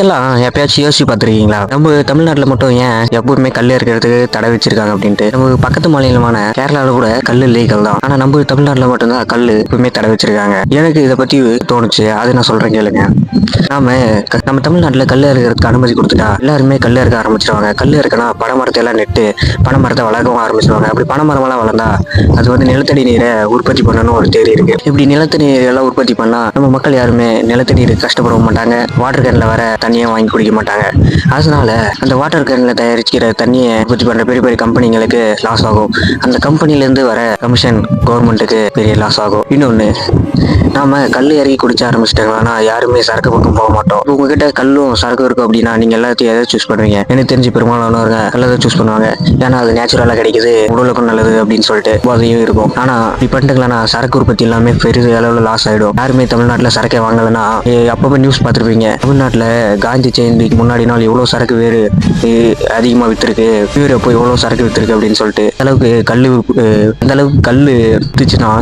எல்லாம் எப்பயாச்சும் யோசிச்சு பார்த்துருக்கீங்களா? நம்ம தமிழ்நாட்டில் மட்டும் ஏன் எப்பவுமே கல் இருக்கிறதுக்கு தடை வச்சிருக்காங்க அப்படின்ட்டு. நம்ம பக்கத்து மாநிலமான கேரளாவில் கூட கல் இல்லீகல் தான். ஆனா நம்ம தமிழ்நாட்டில் மட்டும்தான் கல் எப்பவுமே தடை வச்சிருக்காங்க. எனக்கு இதை பத்தி தோணுச்சு, அது நான் சொல்றேன் கேளுங்க. நம்ம தமிழ்நாட்டில் கல் இருக்கிறதுக்கு அனுமதி கொடுத்துட்டா எல்லாருமே கல் இருக்க ஆரம்பிச்சிருவாங்க. கல் இருக்குன்னா பனைமரத்தை எல்லாம் நெட்டு பனைமரத்தை வளர்க்கவும் ஆரம்பிச்சிருவாங்க. அப்படி பனைமரம் எல்லாம் வளர்ந்தா அது வந்து நிலத்தடி நீரை உற்பத்தி பண்ணணும் ஒரு தேரி இருக்கு. இப்படி நிலத்தடி நீர் எல்லாம் உற்பத்தி பண்ணா நம்ம மக்கள் யாருமே நிலத்தடி நீர் கஷ்டப்பட மாட்டாங்க. வாட்டர் கேன்ல வர தண்ணியை வாங்கி குடிக்க மாட்டாங்க. அதனால அந்த வாட்டர் கேன்ல தயாரிக்கிற தண்ணியை உற்பத்தி பண்ற பெரிய பெரிய கம்பெனிங்களுக்கு லாஸ் ஆகும். அந்த கம்பெனில இருந்து வர கமிஷன் கவர்மெண்ட்டுக்கு பெரிய லாஸ் ஆகும். இன்னொன்னு, நாம கல் இறக்கி குடிச்ச ஆரம்பிச்சிட்டாங்கன்னா யாருமே சரக்கு பக்கம் போக மாட்டோம். உங்ககிட்ட கல்லும் சரக்கு இருக்கும் அப்படின்னா நீங்க எல்லாத்தையும் எதை சூஸ் பண்ணுவீங்க? எனக்கு தெரிஞ்சு பெரும்பாலானவங்க கல்லை தான் சூஸ் பண்ணுவாங்க. ஏன்னா அது நேச்சுரலா கிடைக்குது, உடலுக்கும் நல்லது அப்படின்னு சொல்லிட்டு போதையும் இருக்கும். ஆனா இப்ப பண்ணிட்டுங்களா சரக்கு உற்பத்தி எல்லாமே பெரிய அளவுல லாஸ் ஆயிடும். யாருமே தமிழ்நாட்டுல சரக்கே வாங்கலன்னா அப்பப்ப நியூஸ் பார்த்துருப்பீங்க. தமிழ்நாட்டுல காந்தி ஜெயந்திக்கு முன்னாடி நாள் எவ்வளவு சரக்கு வேறு அதிகமா வித்துருக்கு, வேறு எப்போ எவ்வளவு சரக்கு வித்துருக்கு அப்படின்னு சொல்லிட்டு அந்த அளவுக்கு கல்லு வித்துச்சுன்னா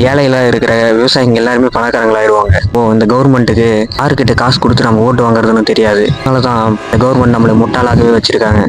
ஏழையில இருக்கிற விவசாயிங்க எல்லாருமே பணக்காரங்களாயிருவாங்க. இந்த கவர்மெண்ட்டுக்கு யாருக்கிட்ட காசு கொடுத்து நம்ம ஓட்டு வாங்குறதுன்னு தெரியாது. அதனாலதான் கவர்மெண்ட் நம்மளை முட்டாளாகவே வச்சிருக்காங்க.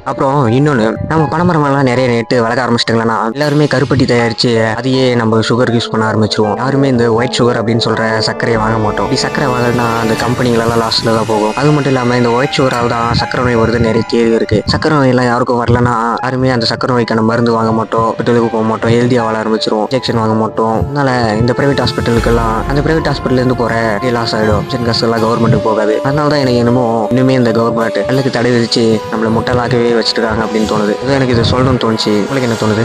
அப்புறம் இன்னொன்று, நம்ம பனைமரமெல்லாம் நிறைய நெட்டு வளர்க்க ஆரம்பிச்சிட்டாங்கன்னா எல்லாருமே கருப்பட்டி தயாரிச்சு அதையே நம்ம சுகருக்கு யூஸ் பண்ண ஆரம்பிச்சிருவோம். யாருமே இந்த ஒயிட் சுகர் அப்படின்னு சொல்ற சர்க்கரையை வாங்க மாட்டோம். இப்படி சர்க்கரை வாங்கினா அந்த கம்பெனிகளெல்லாம் லாஸ்ட்ல தான் போகும். அது மட்டும் இல்லாமல் இந்த ஒயிட் சுகரால் தான் சர்க்கரை நோய் வருது நிறைய தேதி இருக்கு. சர்க்கரை நோய் எல்லாம் யாருக்கும் வரலன்னா யாருமே அந்த சர்க்கரை நோய்க்கான மருந்து வாங்க மாட்டோம், ஹாஸ்பிட்டலுக்கு போக மாட்டோம், ஹெல்தியாக வாழ ஆரம்பிச்சிருவோம், இன்ஜெக்ஷன் வாங்க மாட்டோம். அதனால இந்த பிரைவேட் ஹாஸ்பிட்டலுக்கெல்லாம் அந்த பிரைவேட் ஹாஸ்பிட்டல் இருந்து போற லாஸ் ஆயிடும். காசு எல்லாம் கவர்மெண்ட்டுக்கு போகாது. அதனால தான் எனக்கு என்னமோ இனிமே இந்த கவர்மெண்ட் எல்லாத்துக்கு தடை விதிச்சு நம்மளை முட்டலாகவே வச்சிருக்காங்க அப்படின்னு தோணுது. எனக்கு இது சொல்லணும்னு தோணுச்சு. உங்களுக்கு என்ன தோணுது?